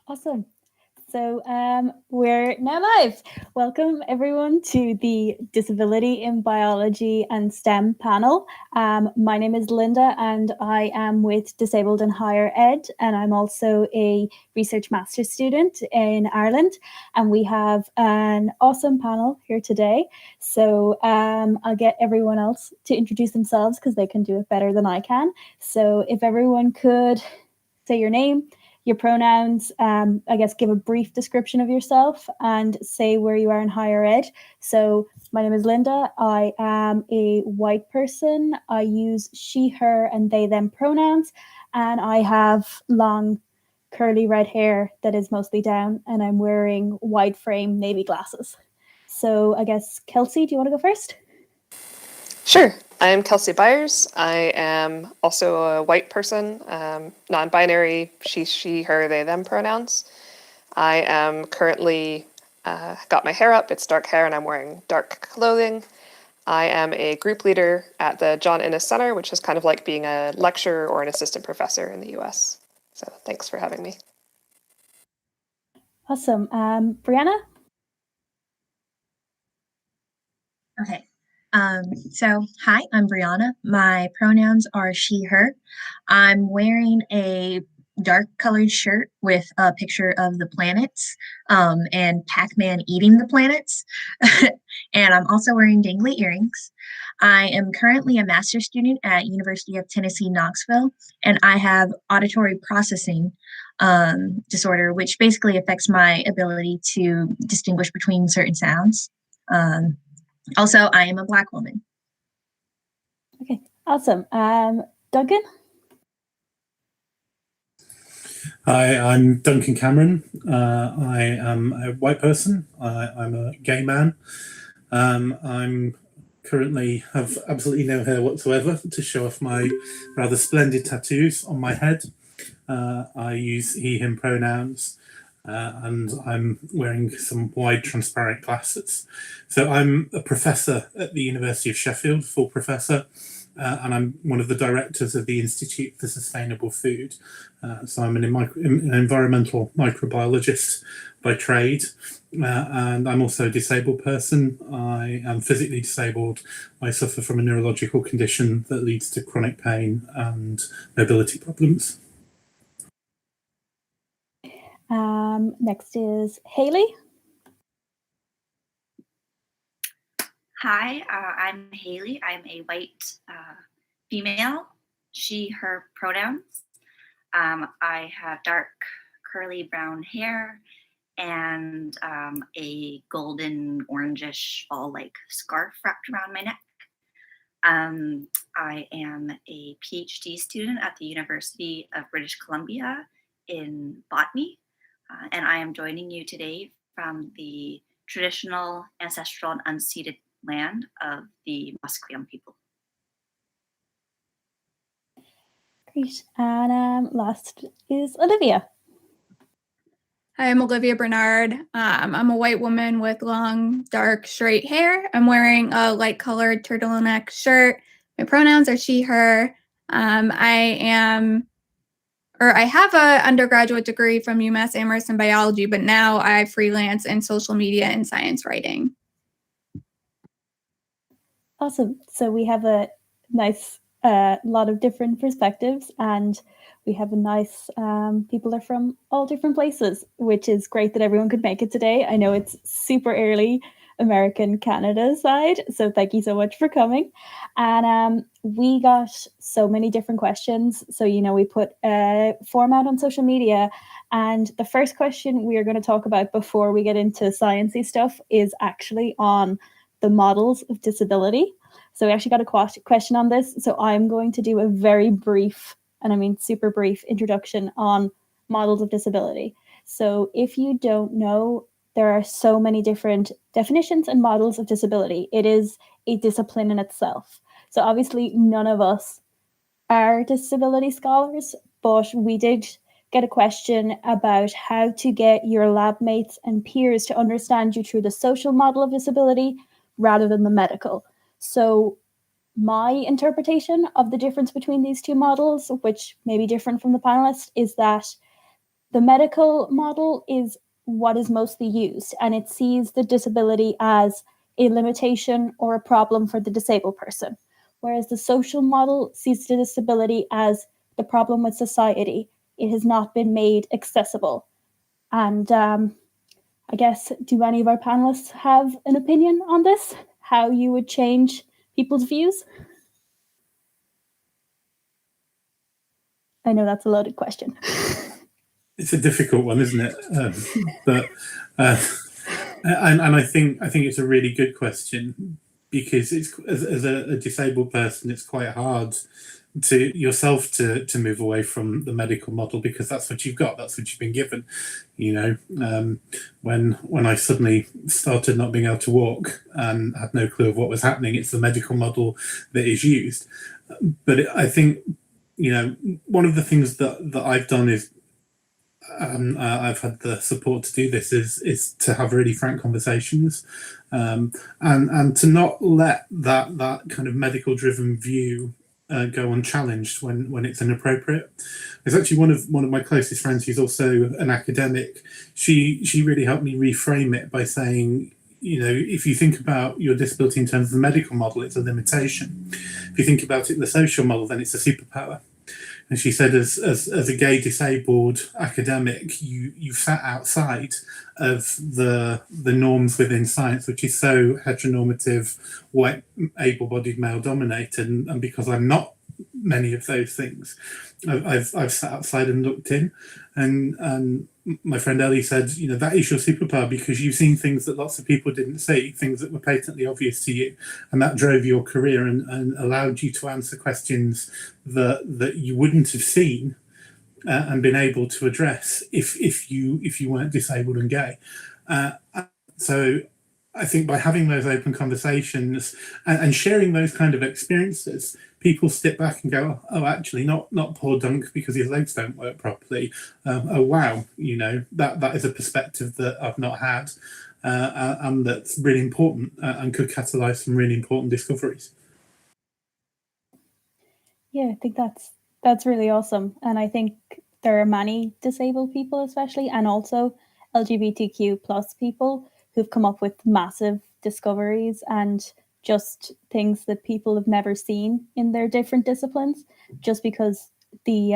Awesome. So we're now live. Welcome everyone to the Disability in Biology and STEM panel. My name is Linda and I am with Disabled in Higher Ed, and I'm also a research master's student in Ireland, and we have an awesome panel here today. So I'll get everyone else to introduce themselves because they can do it better than I can. So if everyone could say your name, your pronouns, I guess give a brief description of yourself and say where you are in higher ed. So my name is Linda. I am a white person. I use she, her, and they, them pronouns. And I have long curly red hair that is mostly down, and I'm wearing wide frame navy glasses. So I guess, Kelsey, do you want to go first? Sure. I'm Kelsey Byers. I am also a white person, non-binary, she, her, they, them pronouns. I am currently got my hair up. It's dark hair and I'm wearing dark clothing. I am a group leader at the John Innes Center, which is kind of like being a lecturer or an assistant professor in the US. So thanks for having me. Awesome. Brianna? Okay. So hi, I'm Brianna. My pronouns are she, her. I'm wearing a dark colored shirt with a picture of the planets and Pac-Man eating the planets. And I'm also wearing dangly earrings. I am currently a master's student at University of Tennessee, Knoxville, and I have auditory processing disorder, which basically affects my ability to distinguish between certain sounds. Also, I am a Black woman. Okay, awesome. Duncan? Hi, I'm Duncan Cameron. I am a white person. I'm a gay man. I'm currently have absolutely no hair whatsoever to show off my rather splendid tattoos on my head. I use he, him pronouns. And I'm wearing some wide transparent glasses. So I'm a professor at the University of Sheffield, full professor, and I'm one of the directors of the Institute for Sustainable Food. So I'm an environmental microbiologist by trade, and I'm also a disabled person. I am physically disabled. I suffer from a neurological condition that leads to chronic pain and mobility problems. Next is Hayley. Hi, I'm Hayley. I'm a white female, she, her pronouns. I have dark curly brown hair and a golden orangish fall-like scarf wrapped around my neck. I am a PhD student at the University of British Columbia in botany. And I am joining you today from the traditional, ancestral, and unceded land of the Musqueam people. Great. And last is Olivia. Hi, I'm Olivia Bernard. I'm a white woman with long, dark, straight hair. I'm wearing a light-colored turtleneck shirt. My pronouns are she, her. I have an undergraduate degree from UMass Amherst in biology, but now I freelance in social media and science writing. Awesome. So we have a nice lot of different perspectives, and we have a nice people are from all different places, which is great that everyone could make it today. I know it's super early American Canada side, so thank you so much for coming. And we got so many different questions, so we put a form out on social media, and the first question we are going to talk about before we get into sciencey stuff is actually on the models of disability. So we actually got a question on this, so I'm going to do a very brief, and I mean super brief, introduction on models of disability. So if you don't know, there are so many different definitions and models of disability. It is a discipline in itself. So obviously none of us are disability scholars, but we did get a question about how to get your lab mates and peers to understand you through the social model of disability rather than the medical. So my interpretation of the difference between these two models, which may be different from the panelists, is that the medical model is what is mostly used, and it sees the disability as a limitation or a problem for the disabled person, whereas the social model sees the disability as the problem with society. It has not been made accessible. And I guess, do any of our panelists have an opinion on this? How you would change people's views? I know that's a loaded question. It's a difficult one, isn't it? But and I think it's a really good question, because it's, as a disabled person, it's quite hard to yourself to move away from the medical model, because that's what you've got, that's what you've been given. You know, when I suddenly started not being able to walk and had no clue of what was happening, it's the medical model that is used. But I think, you know, one of the things that I've done is, I've had the support to do this, is to have really frank conversations, and to not let that kind of medical driven view go unchallenged when it's inappropriate. There's actually one of my closest friends who's also an academic. She really helped me reframe it by saying, you know, if you think about your disability in terms of the medical model, it's a limitation. If you think about it in the social model, then it's a superpower. And she said, as a gay disabled academic, you sat outside of the norms within science, which is so heteronormative, white, able-bodied, male-dominated. And because I'm not many of those things, I've sat outside and looked in. And my friend Ellie said, you know, that is your superpower, because you've seen things that lots of people didn't see, things that were patently obvious to you, and that drove your career and allowed you to answer questions that you wouldn't have seen and been able to address if you weren't disabled and gay. So I think by having those open conversations and sharing those kind of experiences, people step back and go, oh, actually, not poor Dunk because his legs don't work properly. Oh, wow, you know, that is a perspective that I've not had, and that's really important, and could catalyse some really important discoveries. Yeah, I think that's really awesome. And I think there are many disabled people, especially, and also LGBTQ plus people who've come up with massive discoveries and just things that people have never seen in their different disciplines, just because the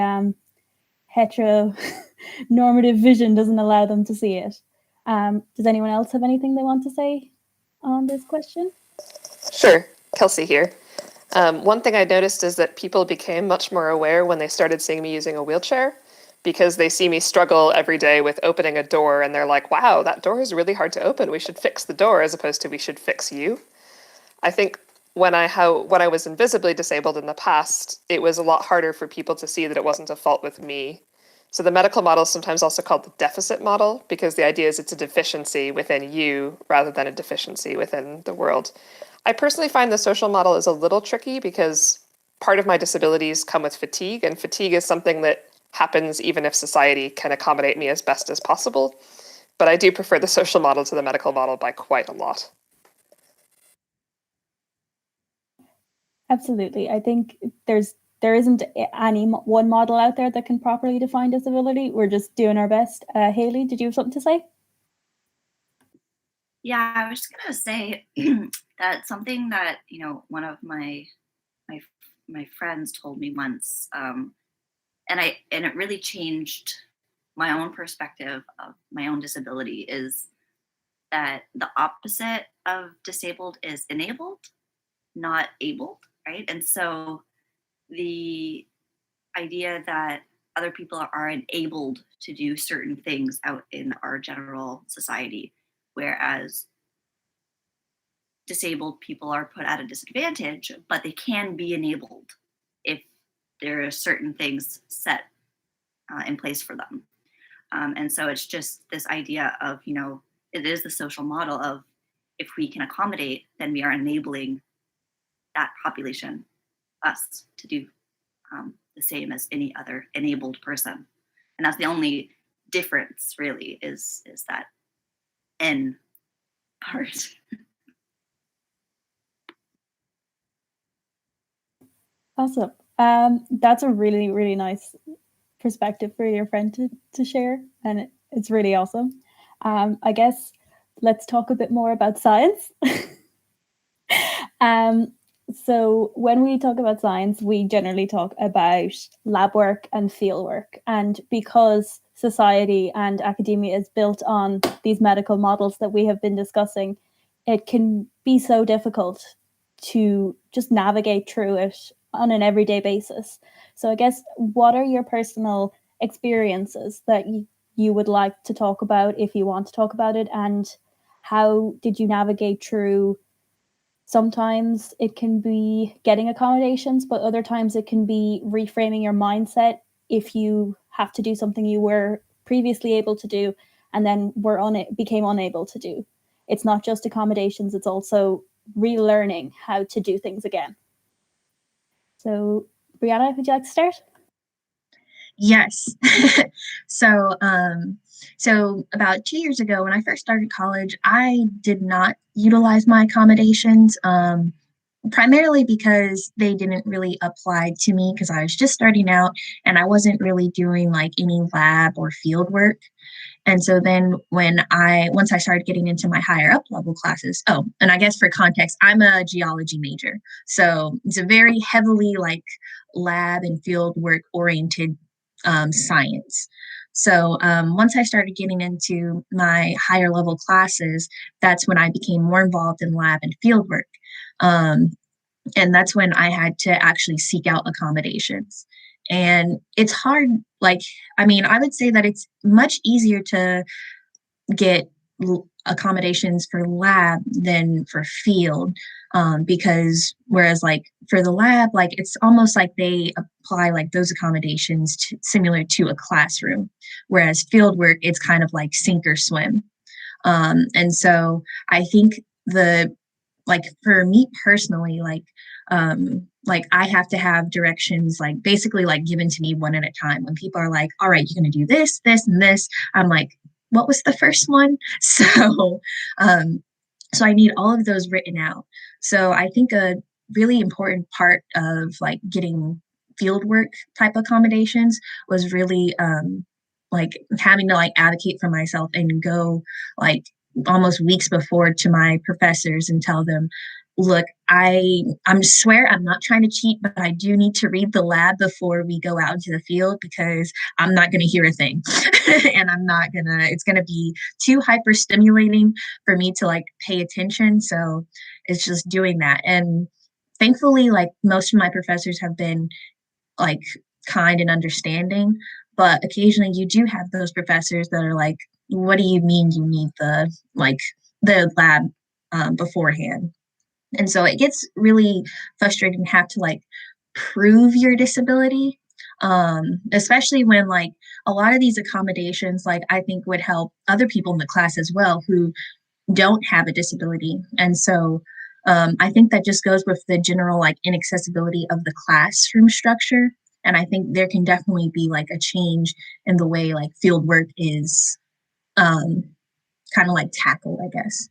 heteronormative vision doesn't allow them to see it. Does anyone else have anything they want to say on this question? Sure, Kelsey here. One thing I noticed is that people became much more aware when they started seeing me using a wheelchair, because they see me struggle every day with opening a door and they're like, wow, that door is really hard to open. We should fix the door, as opposed to we should fix you. I think when I was invisibly disabled in the past, it was a lot harder for people to see that it wasn't a fault with me. So the medical model is sometimes also called the deficit model, because the idea is it's a deficiency within you rather than a deficiency within the world. I personally find the social model is a little tricky, because part of my disabilities come with fatigue, and fatigue is something that happens even if society can accommodate me as best as possible. But I do prefer the social model to the medical model by quite a lot. Absolutely. I think there isn't any one model out there that can properly define disability. We're just doing our best. Hayley, did you have something to say? Yeah, I was just gonna say that something that, you know, one of my friends told me once, and it really changed my own perspective of my own disability, is that the opposite of disabled is enabled, not abled, right? And so the idea that other people are enabled to do certain things out in our general society, whereas disabled people are put at a disadvantage, but they can be enabled if there are certain things set in place for them. And so it's just this idea of, you know, it is the social model of, if we can accommodate, then we are enabling that population, us, to do the same as any other enabled person. And that's the only difference, really, is that N part. Awesome. That's a really, really nice perspective for your friend to share, and it's really awesome. I guess let's talk a bit more about science. So when we talk about science, we generally talk about lab work and field work. And because society and academia is built on these medical models that we have been discussing, it can be so difficult to just navigate through it on an everyday basis. So I guess, what are your personal experiences that you would like to talk about if you want to talk about it? And how did you navigate through? Sometimes it can be getting accommodations, but other times it can be reframing your mindset if you have to do something you were previously able to do and then became unable to do. It's not just accommodations, it's also relearning how to do things again. So, Brianna, would you like to start? Yes. So about 2 years ago, when I first started college, I did not utilize my accommodations, primarily because they didn't really apply to me because I was just starting out and I wasn't really doing like any lab or field work. And so then once I started getting into my higher up level classes, and I guess for context, I'm a geology major. So it's a very heavily like lab and field work oriented science. So once I started getting into my higher level classes, that's when I became more involved in lab and field work. And that's when I had to actually seek out accommodations. And it's hard, I would say that it's much easier to get accommodations for lab than for field, because whereas like for the lab, like it's almost like they apply like those accommodations similar to a classroom, whereas field work, it's kind of like sink or swim. And so I think for me personally, I have to have directions like basically like given to me one at a time. When people are like, all right, you're going to do this, this, and this, I'm like, what was the first one? So I need all of those written out. So I think a really important part of like getting fieldwork type accommodations was really having to like advocate for myself and go like almost weeks before to my professors and tell them, look, I'm swear I'm not trying to cheat, but I do need to read the lab before we go out into the field because I'm not going to hear a thing. And it's going to be too hyper stimulating for me to like pay attention. So it's just doing that. And thankfully, like most of my professors have been like kind and understanding, but occasionally you do have those professors that are like, what do you mean you need the lab beforehand? And so it gets really frustrating to have to like prove your disability, especially when like a lot of these accommodations, like I think would help other people in the class as well who don't have a disability. And so I think that just goes with the general like inaccessibility of the classroom structure. And I think there can definitely be like a change in the way like field work is kind of like tackled, I guess.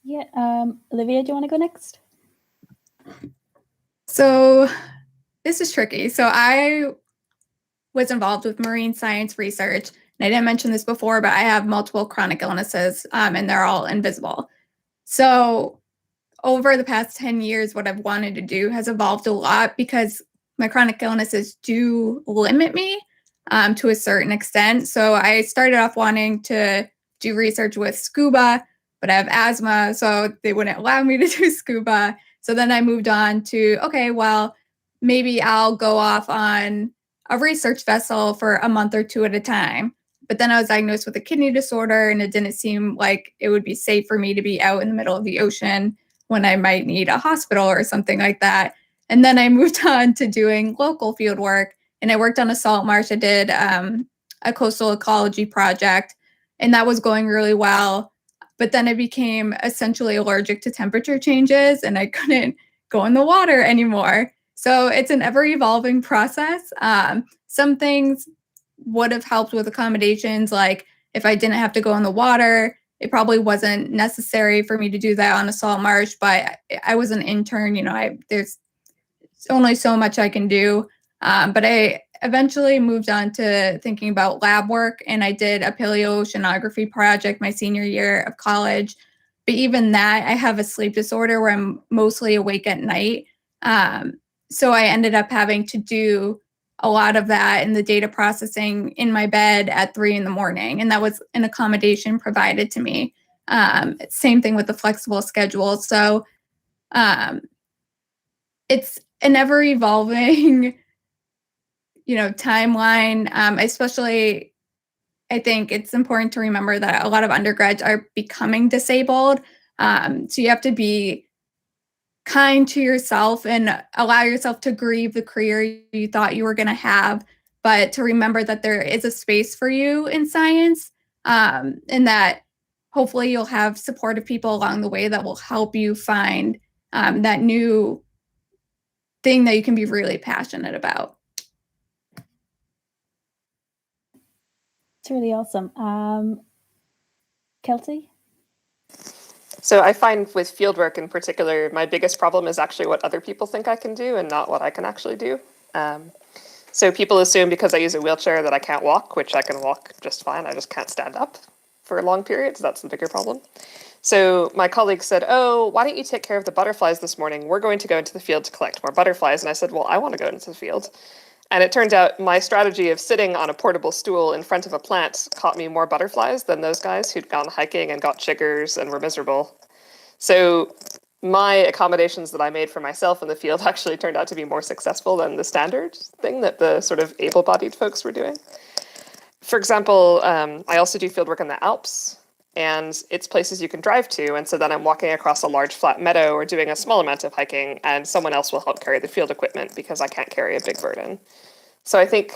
Yeah, Olivia, do you want to go next? So this is tricky. So I was involved with marine science research. And I didn't mention this before, but I have multiple chronic illnesses, and they're all invisible. So over the past 10 years, what I've wanted to do has evolved a lot because my chronic illnesses do limit me to a certain extent. So I started off wanting to do research with scuba, but I have asthma, so they wouldn't allow me to do scuba. So then I moved on to, okay, well, maybe I'll go off on a research vessel for a month or two at a time. But then I was diagnosed with a kidney disorder, and it didn't seem like it would be safe for me to be out in the middle of the ocean when I might need a hospital or something like that. And then I moved on to doing local field work, and I worked on a salt marsh. I did a coastal ecology project, and that was going really well. But then I became essentially allergic to temperature changes, and I couldn't go in the water anymore. So it's an ever-evolving process. Some things would have helped with accommodations, like if I didn't have to go in the water, it probably wasn't necessary for me to do that on a salt marsh, but I was an intern, there's only so much I can do. But I eventually moved on to thinking about lab work, and I did a paleoceanography project my senior year of college. But even that, I have a sleep disorder where I'm mostly awake at night. So I ended up having to do a lot of that in the data processing in my bed at 3 in the morning. And that was an accommodation provided to me. Same thing with the flexible schedule. So it's an ever evolving, timeline, especially I think it's important to remember that a lot of undergrads are becoming disabled. So you have to be kind to yourself and allow yourself to grieve the career you thought you were going to have, but to remember that there is a space for you in science, and that hopefully you'll have supportive people along the way that will help you find that new thing that you can be really passionate about. It's really awesome. Kelsey? So I find with fieldwork in particular, my biggest problem is actually what other people think I can do and not what I can actually do. So people assume because I use a wheelchair that I can't walk, which I can walk just fine. I just can't stand up for long periods. That's the bigger problem. So my colleague said, oh, why don't you take care of the butterflies this morning? We're going to go into the field to collect more butterflies. And I said, well, I want to go into the field. And it turned out my strategy of sitting on a portable stool in front of a plant caught me more butterflies than those guys who'd gone hiking and got chiggers and were miserable. So my accommodations that I made for myself in the field actually turned out to be more successful than the standard thing that the sort of able-bodied folks were doing. For example, I also do fieldwork in the Alps, and it's places you can drive to. And so then I'm walking across a large flat meadow or doing a small amount of hiking, and someone else will help carry the field equipment because I can't carry a big burden. So I think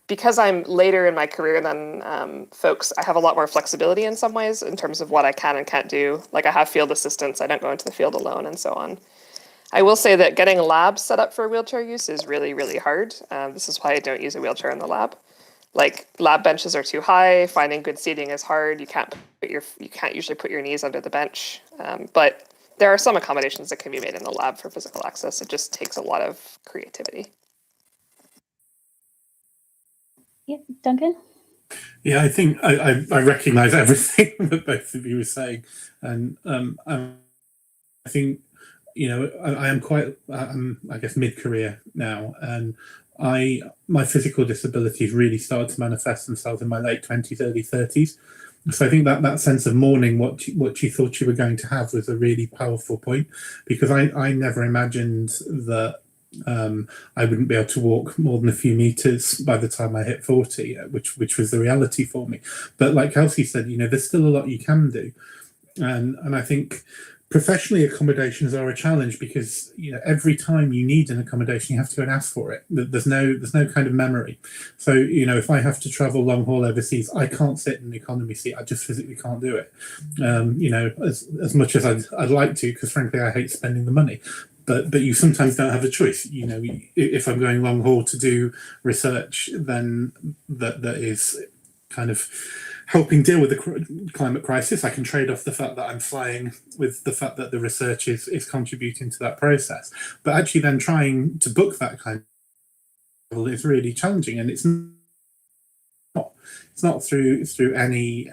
because I'm later in my career than folks, I have a lot more flexibility in some ways in terms of what I can and can't do. Like I have field assistants, I don't go into the field alone and so on. I will say that getting labs set up for wheelchair use is really, really hard. This is why I don't use a wheelchair in the lab. Like lab benches are too high, finding good seating is hard. You can't usually put your knees under the bench. But there are some accommodations that can be made in the lab for physical access. It just takes a lot of creativity. Yeah, Duncan? Yeah, I think I recognise everything that both of you were saying, and I think I am quite I guess mid-career now, and my physical disabilities really started to manifest themselves in my late 20s, early 30s. So I think that sense of mourning what you thought you were going to have was a really powerful point, because I never imagined that I wouldn't be able to walk more than a few meters by the time I hit 40, which was the reality for me. But like Kelsey said, there's still a lot you can do, and I think professionally accommodations are a challenge because every time you need an accommodation you have to go and ask for it. There's no kind of memory. So if I have to travel long haul overseas, I can't sit in an economy seat. I just physically can't do it. As much as I'd like to, because frankly I hate spending the money. But you sometimes don't have a choice. If I'm going long haul to do research, then that is kind of helping deal with the climate crisis. I can trade off the fact that I'm flying with the fact that the research is contributing to that process. But actually then trying to book that kind of travel is really challenging, and it's not through any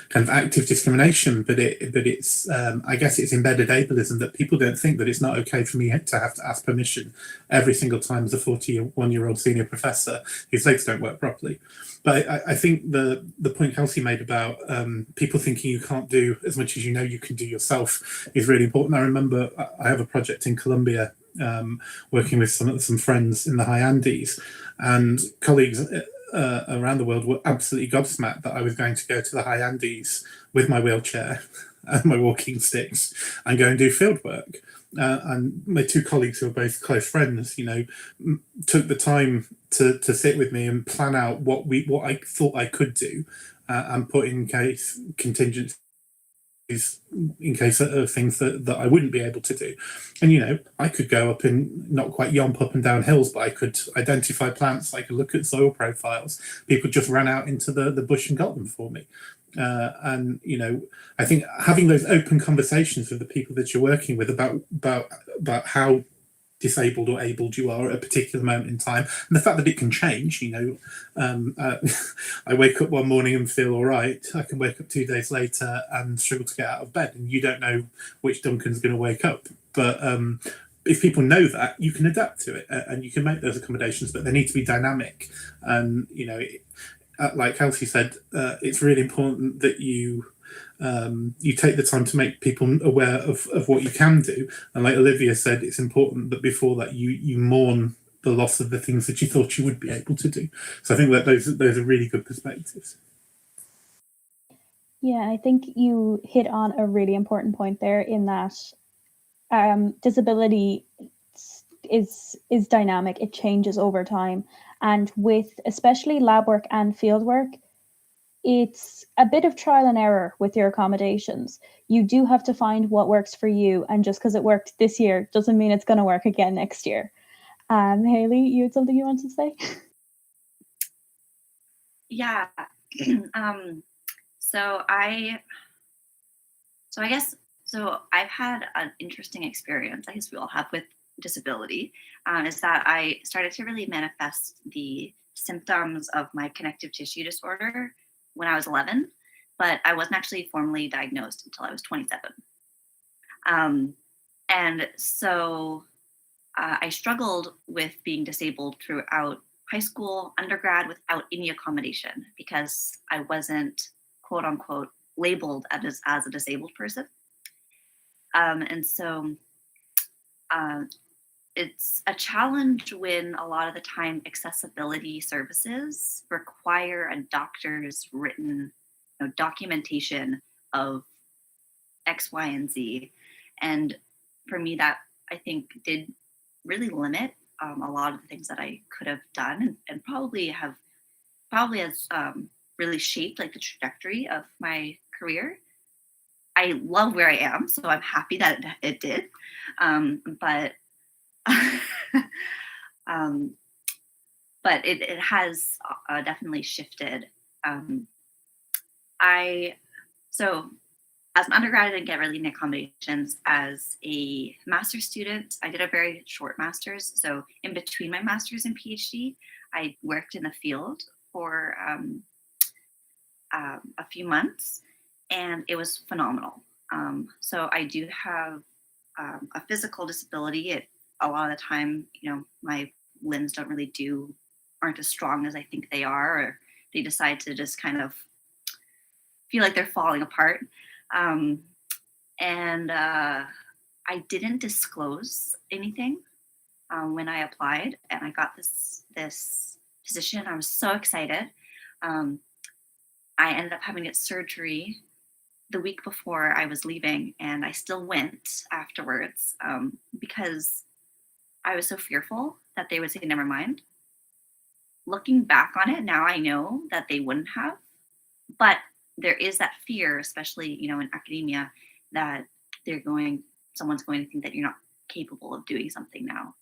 kind of active discrimination, but it's I guess it's embedded ableism that people don't think that it's not okay for me to have to ask permission every single time as a 41-year-old senior professor whose legs don't work properly. But I think the point Kelsey made about people thinking you can't do as much as you can do yourself is really important. I remember I have a project in Colombia working with some friends in the high Andes, and colleagues around the world were absolutely gobsmacked that I was going to go to the high Andes with my wheelchair and my walking sticks and go and do field work. And my two colleagues, who are both close friends, took the time to sit with me and plan out what I thought I could do, and put in case contingencies in case of things that I wouldn't be able to do. And I could go up and not quite yomp up and down hills, but I could identify plants, I could look at soil profiles. People just ran out into the bush and got them for me. And I think having those open conversations with the people that you're working with about how disabled or abled you are at a particular moment in time, and the fact that it can change. I wake up one morning and feel all right. I can wake up 2 days later and struggle to get out of bed, and you don't know which Duncan's going to wake up. But if people know that, you can adapt to it and you can make those accommodations, but they need to be dynamic. And like Kelsey said, it's really important that you take the time to make people aware of what you can do. And like Olivia said, it's important that before that you mourn the loss of the things that you thought you would be able to do. So I think that those are really good perspectives. Yeah, I think you hit on a really important point there, in that disability is dynamic. It changes over time, and with especially lab work and field work, it's a bit of trial and error with your accommodations. You do have to find what works for you, and just because it worked this year doesn't mean it's going to work again next year. Hayley, you had something you wanted to say? Yeah. So I guess, I've had an interesting experience, I guess we all have, with disability, is that I started to really manifest the symptoms of my connective tissue disorder when I was 11, but I wasn't actually formally diagnosed until I was 27. And so I struggled with being disabled throughout high school, undergrad, without any accommodation, because I wasn't, quote unquote, labeled as a disabled person. And so it's a challenge when a lot of the time accessibility services require a doctor's written documentation of X, Y, and Z. And for me, that I think did really limit a lot of the things that I could have done, and probably has really shaped like the trajectory of my career. I love where I am, so I'm happy that it did. But but it has definitely shifted. So as an undergrad, I didn't get really any accommodations. As a master's student, I did a very short master's. So in between my master's and PhD, I worked in the field for a few months, and it was phenomenal. So I do have a physical disability. A lot of the time, my limbs aren't as strong as I think they are, or they decide to just kind of feel like they're falling apart. And I didn't disclose anything when I applied, and I got this position. I was so excited. I ended up having to get surgery the week before I was leaving, and I still went afterwards because I was so fearful that they would say, never mind. Looking back on it now, I know that they wouldn't have, but there is that fear, especially, in academia, that someone's going to think that you're not capable of doing something now.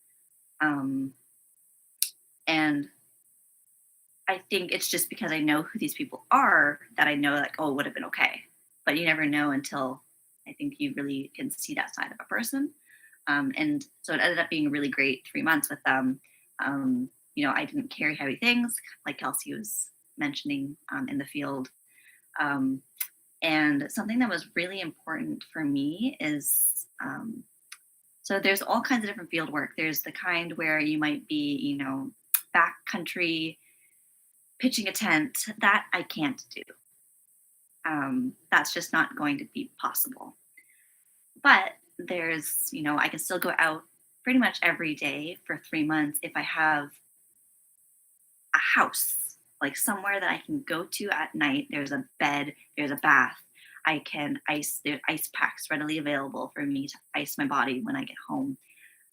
And I think it's just because I know who these people are that I know, like, oh, it would have been okay. But you never know until I think you really can see that side of a person. And so it ended up being a really great 3 months with them. I didn't carry heavy things, like Kelsey was mentioning in the field. And something that was really important for me is, so there's all kinds of different field work. There's the kind where you might be, backcountry, pitching a tent. That I can't do. That's just not going to be possible. But there's, I can still go out pretty much every day for 3 months if I have a house, like somewhere that I can go to at night. There's a bed, there's a bath. I can there's ice packs readily available for me to ice my body when I get home.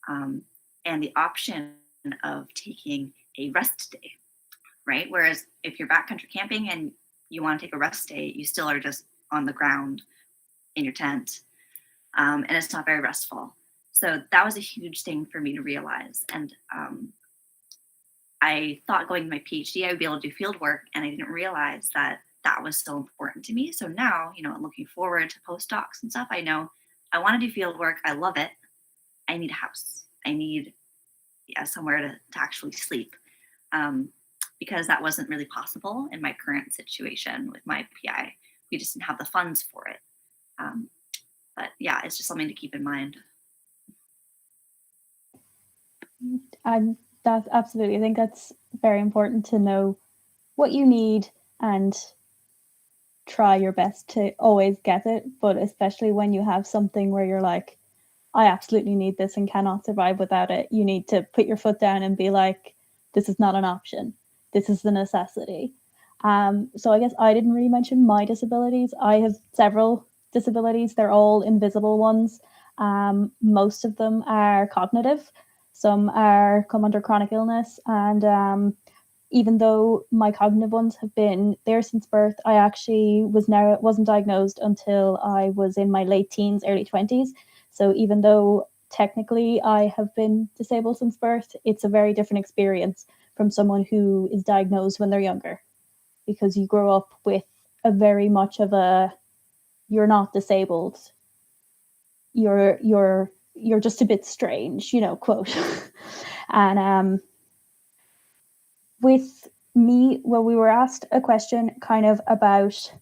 And the option of taking a rest day, right? Whereas if you're backcountry camping and you want to take a rest day, you still are just on the ground in your tent. And it's not very restful. So that was a huge thing for me to realize. And I thought going to my PhD, I would be able to do field work, and I didn't realize that that was so important to me. So now, looking forward to postdocs and stuff, I know I want to do field work. I love it. I need a house. I need somewhere to actually sleep, because that wasn't really possible in my current situation with my PI. We just didn't have the funds for it. But yeah, it's just something to keep in mind. That's absolutely, I think that's very important to know what you need and try your best to always get it, but especially when you have something where you're like, I absolutely need this and cannot survive without it, you need to put your foot down and be like, this is not an option, this is the necessity. So I guess I didn't really mention my disabilities. I have several disabilities, they're all invisible ones. Most of them are cognitive, some come under chronic illness, and even though my cognitive ones have been there since birth, I actually wasn't diagnosed until I was in my late teens, early 20s. So even though technically I have been disabled since birth, it's a very different experience from someone who is diagnosed when they're younger, because you grow up with a very much of a, you're not disabled, you're just a bit strange, quote. And with me, well, we were asked a question kind of about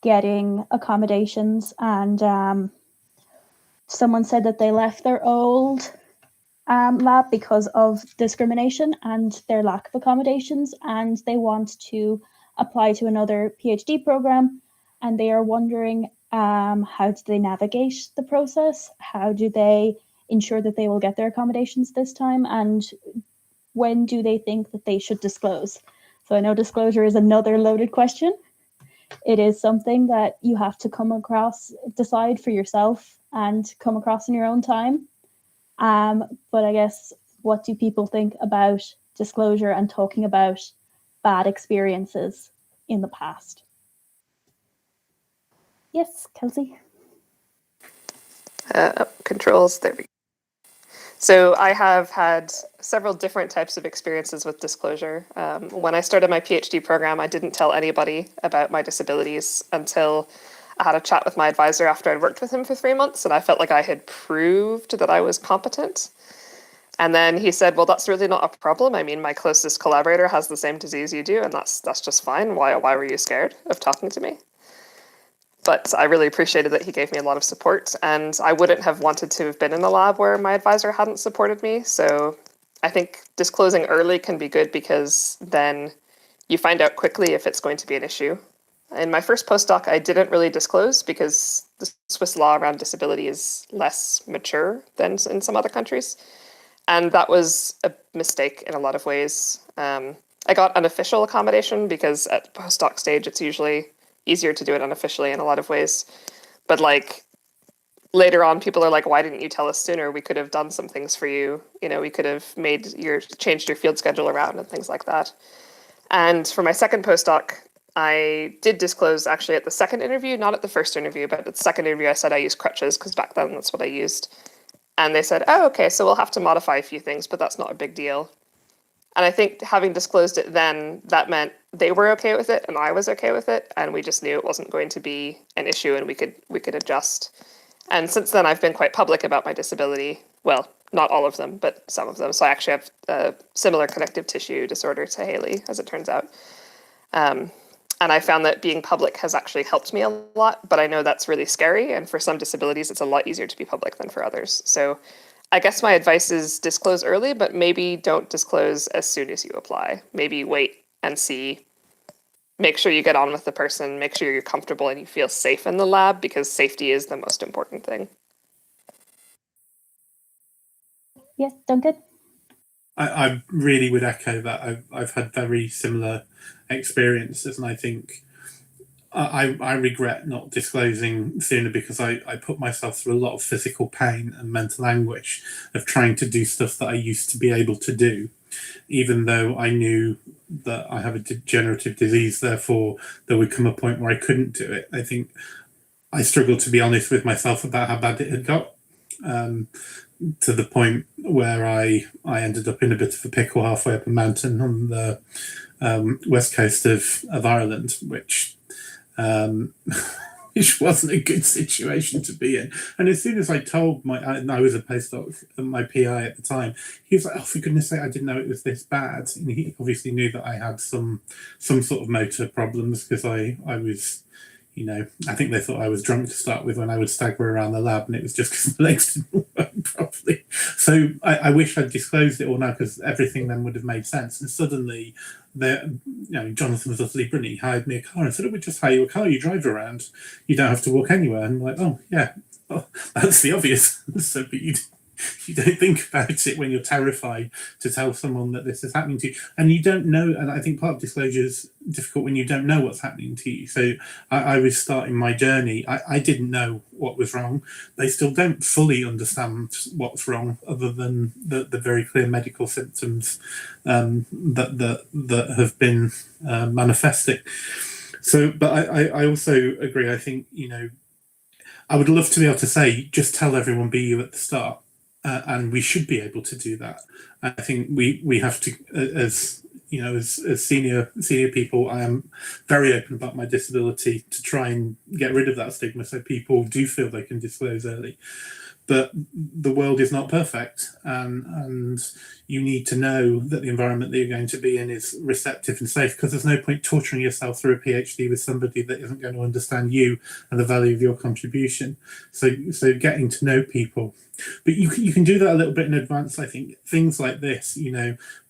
getting accommodations, and someone said that they left their old lab because of discrimination and their lack of accommodations, and they want to apply to another PhD program, and they are wondering how do they navigate the process? How do they ensure that they will get their accommodations this time? And when do they think that they should disclose? So I know disclosure is another loaded question. It is something that you have to decide for yourself and come across in your own time. But I guess, what do people think about disclosure and talking about bad experiences in the past? Yes, Kelsey. Controls, there we go. So I have had several different types of experiences with disclosure. When I started my PhD program, I didn't tell anybody about my disabilities until I had a chat with my advisor after I'd worked with him for 3 months, and I felt like I had proved that I was competent. And then he said, well, that's really not a problem. I mean, my closest collaborator has the same disease you do, and that's just fine. Why were you scared of talking to me? But I really appreciated that he gave me a lot of support, and I wouldn't have wanted to have been in a lab where my advisor hadn't supported me. So I think disclosing early can be good, because then you find out quickly if it's going to be an issue. In my first postdoc, I didn't really disclose because the Swiss law around disability is less mature than in some other countries. And that was a mistake in a lot of ways. I got unofficial accommodation because at postdoc stage, it's usually easier to do it unofficially in a lot of ways. But like later on, people are like, why didn't you tell us sooner? We could have done some things for you. We could have changed your field schedule around and things like that. And for my second postdoc, I did disclose actually at the second interview, not at the first interview, but at the second interview, I said I used crutches because back then that's what I used. And they said, oh, okay, so we'll have to modify a few things, but that's not a big deal. And I think having disclosed it then, that meant they were okay with it and I was okay with it, and we just knew it wasn't going to be an issue and we could adjust. And since then, I've been quite public about my disability. Well, not all of them, but some of them. So I actually have a similar connective tissue disorder to Hayley, as it turns out. And I found that being public has actually helped me a lot, but I know that's really scary. And for some disabilities, it's a lot easier to be public than for others. So I guess my advice is disclose early, but maybe don't disclose as soon as you apply. Maybe wait and see. Make sure you get on with the person, make sure you're comfortable and you feel safe in the lab, because safety is the most important thing. Yes, Duncan? I really would echo that. I've had very similar experiences, and I think I regret not disclosing sooner, because I put myself through a lot of physical pain and mental anguish of trying to do stuff that I used to be able to do, even though I knew that I have a degenerative disease, therefore there would come a point where I couldn't do it. I think I struggled to be honest with myself about how bad it had got, to the point where I ended up in a bit of a pickle halfway up a mountain on the west coast of Ireland, which which wasn't a good situation to be in. And as soon as I told I was a postdoc, my PI at the time, he was like, "Oh, for goodness sake, I didn't know it was this bad." And he obviously knew that I had some sort of motor problems because I was, I think they thought I was drunk to start with when I would stagger around the lab, and it was just because my legs didn't work properly. So I wish I'd disclosed it all now, because everything then would have made sense. And suddenly, Jonathan was utterly brilliant. He hired me a car and said, "Oh, we just hire you a car. You drive around. You don't have to walk anywhere." And I'm like, "Oh yeah, well, that's the obvious." So, but you don't think about it when you're terrified to tell someone that this is happening to you, and you don't know. And I think part of disclosure is difficult when you don't know what's happening to you. So I was starting my journey. I didn't know what was wrong. They still don't fully understand what's wrong, other than the very clear medical symptoms that have been manifesting. So, but I also agree. I think, I would love to be able to say, just tell everyone, be you at the start. And we should be able to do that. I think we have to, as senior people, I am very open about my disability to try and get rid of that stigma, so people do feel they can disclose early. But the world is not perfect, and you need to know that the environment that you're going to be in is receptive and safe, because there's no point torturing yourself through a PhD with somebody that isn't going to understand you and the value of your contribution. So getting to know people. But you can do that a little bit in advance. I think things like this,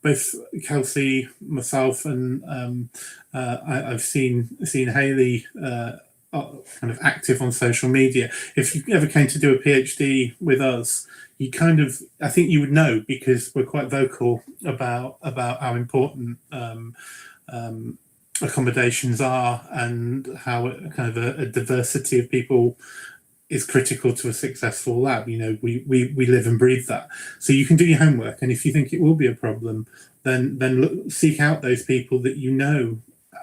both Kelsey, myself, and I've seen Hayley kind of active on social media. If you ever came to do a PhD with us, I think you would know, because we're quite vocal about how important accommodations are, and how kind of a diversity of people is critical to a successful lab. We live and breathe that. So you can do your homework, and if you think it will be a problem, then seek out those people that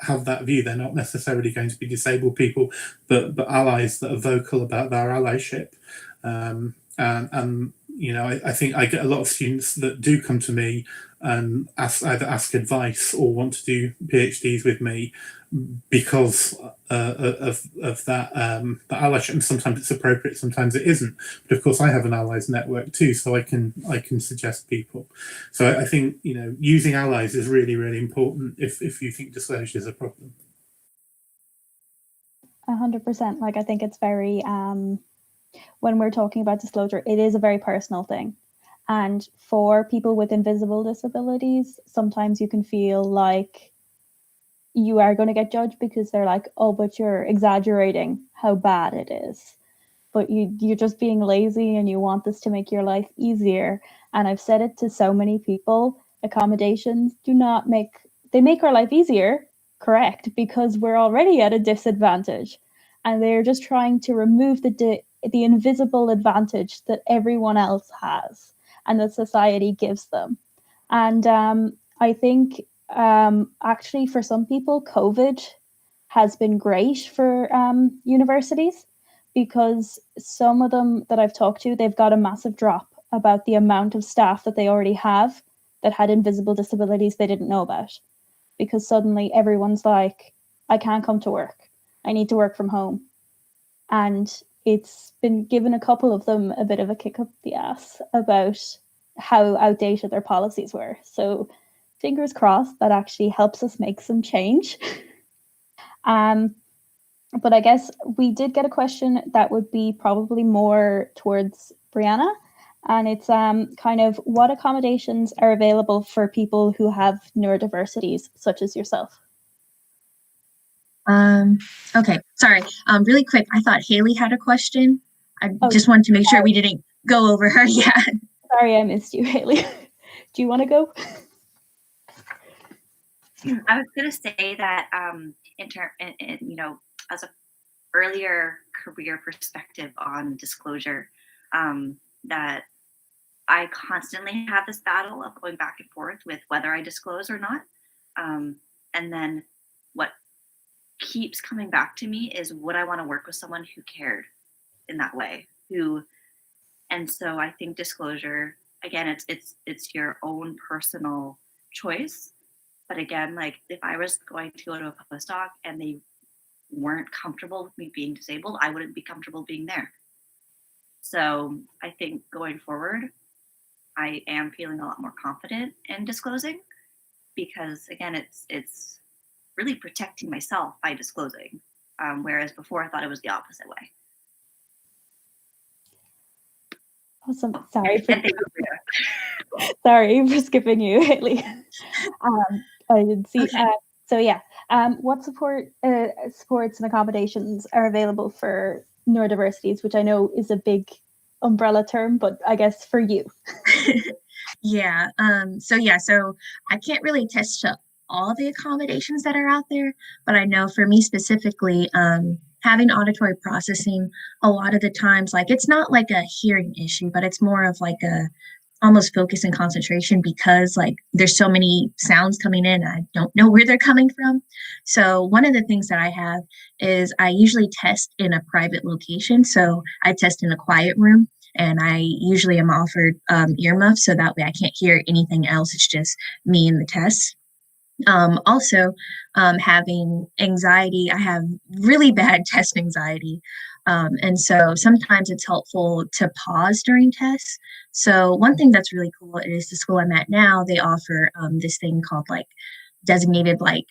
have that view. They're not necessarily going to be disabled people, but allies that are vocal about their allyship. And I think I get a lot of students that do come to me and either ask advice or want to do PhDs with me because of that allyship. And sometimes it's appropriate, sometimes it isn't. But of course, I have an allies network too, so I can suggest people. So I think using allies is really, really important if you think disclosure is a problem. 100%. Like, I think it's very when we're talking about disclosure, it is a very personal thing. And for people with invisible disabilities, sometimes you can feel like you are going to get judged because they're like, "Oh, but you're exaggerating how bad it is. But you're just being lazy and you want this to make your life easier." And I've said it to so many people, accommodations they make our life easier, correct, because we're already at a disadvantage. And they're just trying to remove the invisible advantage that everyone else has and that society gives them. And I think actually for some people, COVID has been great for universities, because some of them that I've talked to, they've got a massive drop about the amount of staff that they already have that had invisible disabilities they didn't know about. Because suddenly everyone's like, "I can't come to work. I need to work from home." And it's been given a couple of them a bit of a kick up the ass about how outdated their policies were. So fingers crossed that actually helps us make some change. But I guess we did get a question that would be probably more towards Brianna. And it's kind of, what accommodations are available for people who have neurodiversities, such as yourself? Okay, sorry. Really quick, I thought Hayley had a question. I just wanted to make sure we didn't go over her yet. Sorry, I missed you, Hayley. Do you want to go? I was going to say that as an earlier career perspective on disclosure, that I constantly have this battle of going back and forth with whether I disclose or not. And then what keeps coming back to me is, would I want to work with someone who cared in that way? And so I think disclosure, again, it's your own personal choice. But again, like if I was going to go to a postdoc and they weren't comfortable with me being disabled, I wouldn't be comfortable being there. So I think going forward, I am feeling a lot more confident in disclosing, because again, it's really protecting myself by disclosing, whereas before I thought it was the opposite way. Awesome. Sorry for, And thank you, sorry for skipping you, Hayley. I didn't see. Okay. So yeah, what supports and accommodations are available for neurodiversities, which I know is a big umbrella term, but I guess for you. Yeah. So I can't really attest to all the accommodations that are out there, but I know for me specifically, having auditory processing, a lot of the times, like it's not like a hearing issue, but it's more of like a almost focus and concentration, because like there's so many sounds coming in, I don't know where they're coming from. So one of the things that I have is I usually test in a private location. So I test in a quiet room, and I usually am offered earmuffs, so that way I can't hear anything else. It's just me and the test. Also, having anxiety, I have really bad test anxiety. And so sometimes it's helpful to pause during tests. So one thing that's really cool is the school I'm at now, they offer this thing called like designated like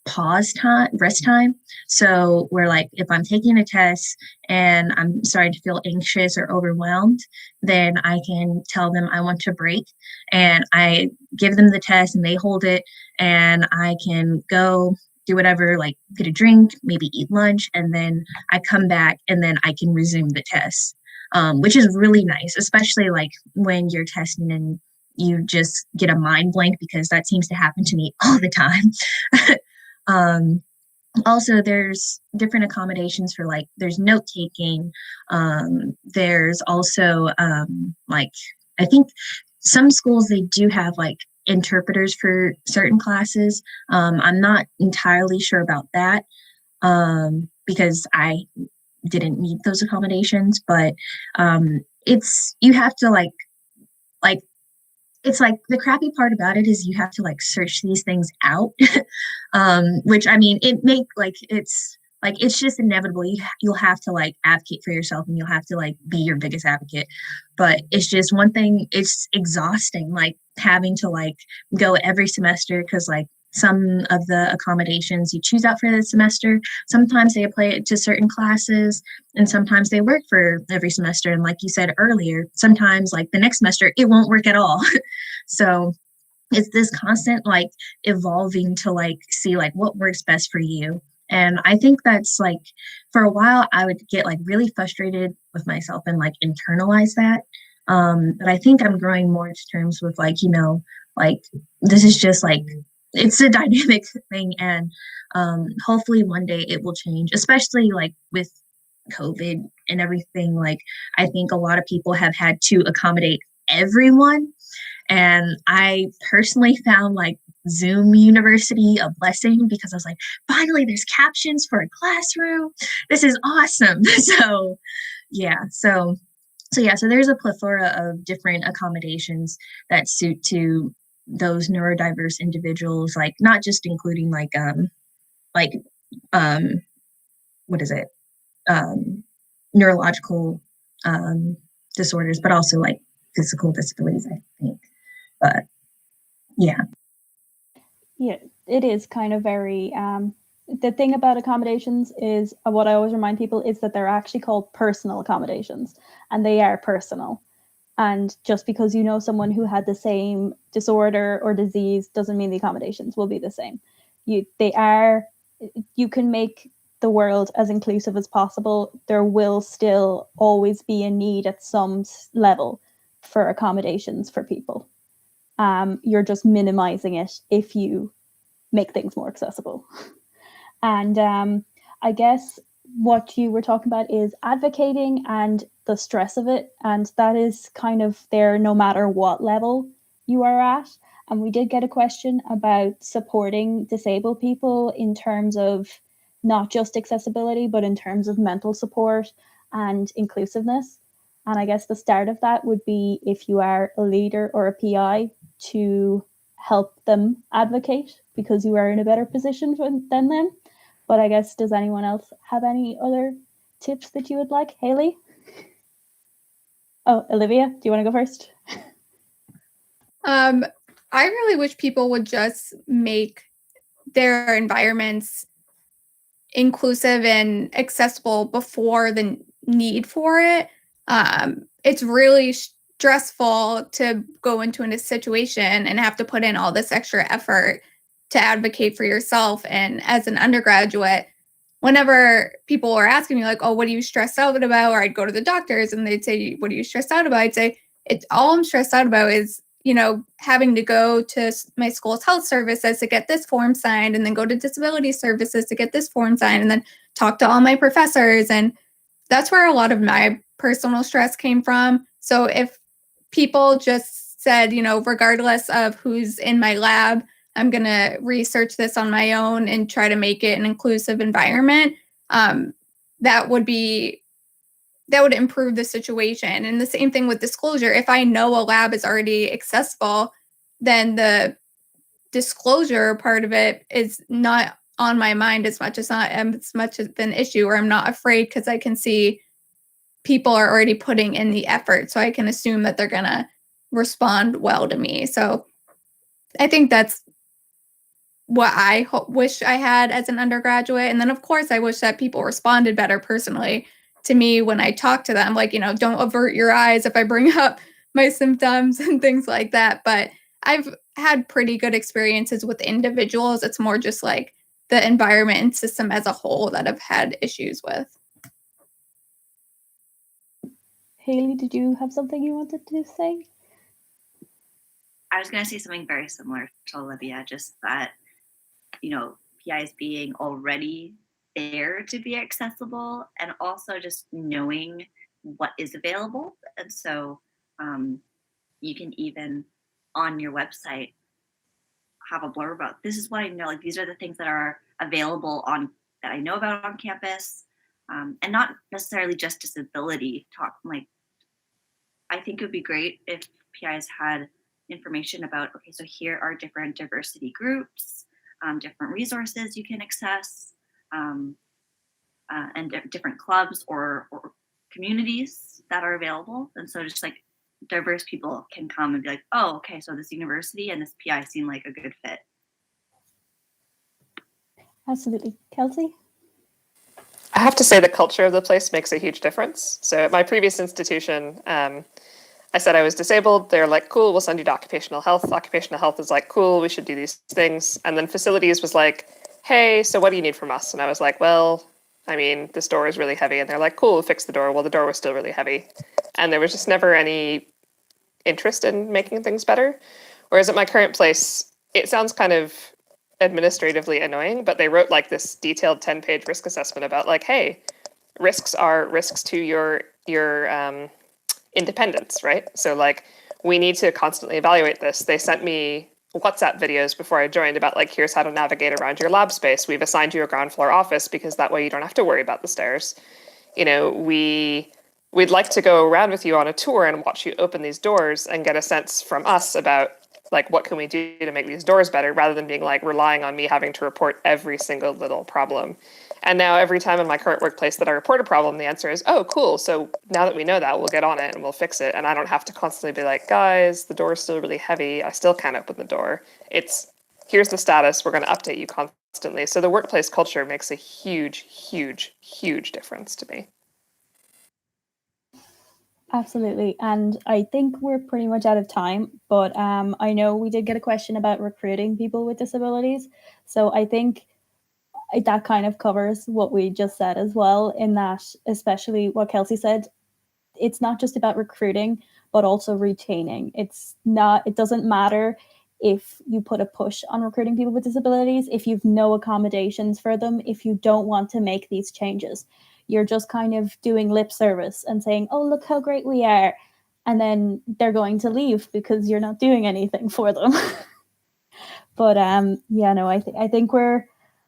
pause time, rest time. So where like if I'm taking a test and I'm starting to feel anxious or overwhelmed, then I can tell them I want to break, and I give them the test and they hold it, and I can go do whatever, like get a drink, maybe eat lunch, and then I come back and then I can resume the test, which is really nice, especially like when you're testing and you just get a mind blank, because that seems to happen to me all the time. Also, there's different accommodations for like there's note taking. There's also like I think some schools they do have like interpreters for certain classes. I'm not entirely sure about that because I didn't need those accommodations, but it's you have to like it's like the crappy part about it is you have to like search these things out, which I mean, it's just inevitable. You'll have to like advocate for yourself, and you'll have to like be your biggest advocate. But it's just one thing, it's exhausting, like having to like go every semester, because like some of the accommodations you choose out for the semester, sometimes they apply it to certain classes, and sometimes they work for every semester. And like you said earlier, sometimes like the next semester, it won't work at all. So it's this constant like evolving to like see like what works best for you. And I think that's like for a while I would get like really frustrated with myself and like internalize that. But I think I'm growing more to terms with like, you know, like this is just like it's a dynamic thing, and hopefully one day it will change, especially like with COVID and everything. Like I think a lot of people have had to accommodate everyone, and I personally found like Zoom University a blessing, because I was like, finally there's captions for a classroom, this is awesome. So there's a plethora of different accommodations that suit to those neurodiverse individuals, like not just including like what is it, neurological disorders, but also like physical disabilities, I think. But yeah, it is kind of very the thing about accommodations is what I always remind people is that they're actually called personal accommodations, and they are personal. And just because you know someone who had the same disorder or disease doesn't mean the accommodations will be the same. You can make the world as inclusive as possible. There will still always be a need at some level for accommodations for people. You're just minimizing it if you make things more accessible. And I guess what you were talking about is advocating and the stress of it, and that is kind of there no matter what level you are at. And we did get a question about supporting disabled people in terms of not just accessibility, but in terms of mental support and inclusiveness. And I guess the start of that would be if you are a leader or a PI to help them advocate, because you are in a better position than them. But I guess, does anyone else have any other tips that you would like? Hayley? Oh, Olivia, do you want to go first? I really wish people would just make their environments inclusive and accessible before the need for it. It's really stressful to go into a situation and have to put in all this extra effort to advocate for yourself. And as an undergraduate, whenever people were asking me like, oh, what are you stressed out about? Or I'd go to the doctors and they'd say, what are you stressed out about? I'd say, it's all I'm stressed out about is, you know, having to go to my school's health services to get this form signed, and then go to disability services to get this form signed, and then talk to all my professors. And that's where a lot of my personal stress came from. So if people just said, you know, regardless of who's in my lab, I'm going to research this on my own and try to make it an inclusive environment, that would improve the situation. And the same thing with disclosure. If I know a lab is already accessible, then the disclosure part of it is not on my mind as much as an issue, or I'm not afraid because I can see people are already putting in the effort. So I can assume that they're going to respond well to me. So I think that's what I wish I had as an undergraduate. And then, of course, I wish that people responded better personally to me when I talk to them. Like, you know, don't avert your eyes if I bring up my symptoms and things like that. But I've had pretty good experiences with individuals. It's more just like the environment and system as a whole that I've had issues with. Hayley, did you have something you wanted to say? I was going to say something very similar to Olivia, just that, you know, PIs being already there to be accessible, and also just knowing what is available. And so you can even on your website have a blurb about, this is what I know, like these are the things that are available on that I know about on campus, and not necessarily just disability talk. Like, I think it would be great if PIs had information about, okay, so here are different diversity groups, different resources you can access, and different clubs or communities that are available. And so just like diverse people can come and be like, oh, okay, so this university and this PI seem like a good fit. Absolutely. Kelsey? I have to say the culture of the place makes a huge difference. So at my previous institution, I said I was disabled. They're like, cool, we'll send you to occupational health. Occupational health is like, cool, we should do these things. And then facilities was like, hey, so what do you need from us? And I was like, well, I mean, this door is really heavy. And they're like, cool, we'll fix the door. Well, the door was still really heavy. And there was just never any interest in making things better. Whereas at my current place, it sounds kind of administratively annoying, but they wrote like this detailed 10-page risk assessment about like, hey, risks are risks to your independence, right? So like, we need to constantly evaluate this. They sent me WhatsApp videos before I joined about like, here's how to navigate around your lab space. We've assigned you a ground floor office because that way you don't have to worry about the stairs. You know, we'd like to go around with you on a tour and watch you open these doors and get a sense from us about like, what can we do to make these doors better, rather than being like relying on me having to report every single little problem. And now every time in my current workplace that I report a problem, the answer is, oh, cool. So now that we know that, we'll get on it and we'll fix it. And I don't have to constantly be like, guys, the door is still really heavy. I still can't open the door. It's, here's the status. We're going to update you constantly. So the workplace culture makes a huge, huge, huge difference to me. Absolutely. And I think we're pretty much out of time, but I know we did get a question about recruiting people with disabilities. So I think that kind of covers what we just said as well, in that, especially what Kelsey said, it's not just about recruiting, but also retaining. It doesn't matter if you put a push on recruiting people with disabilities, if you've no accommodations for them, if you don't want to make these changes. You're just kind of doing lip service and saying, oh, look how great we are. And then they're going to leave because you're not doing anything for them. But yeah, no, I think we're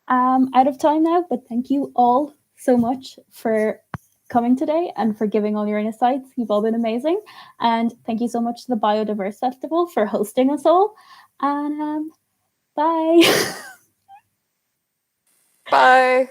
out of time now, but thank you all so much for coming today and for giving all your insights. You've all been amazing. And thank you so much to the Biodiverse Festival for hosting us all. And bye. Bye.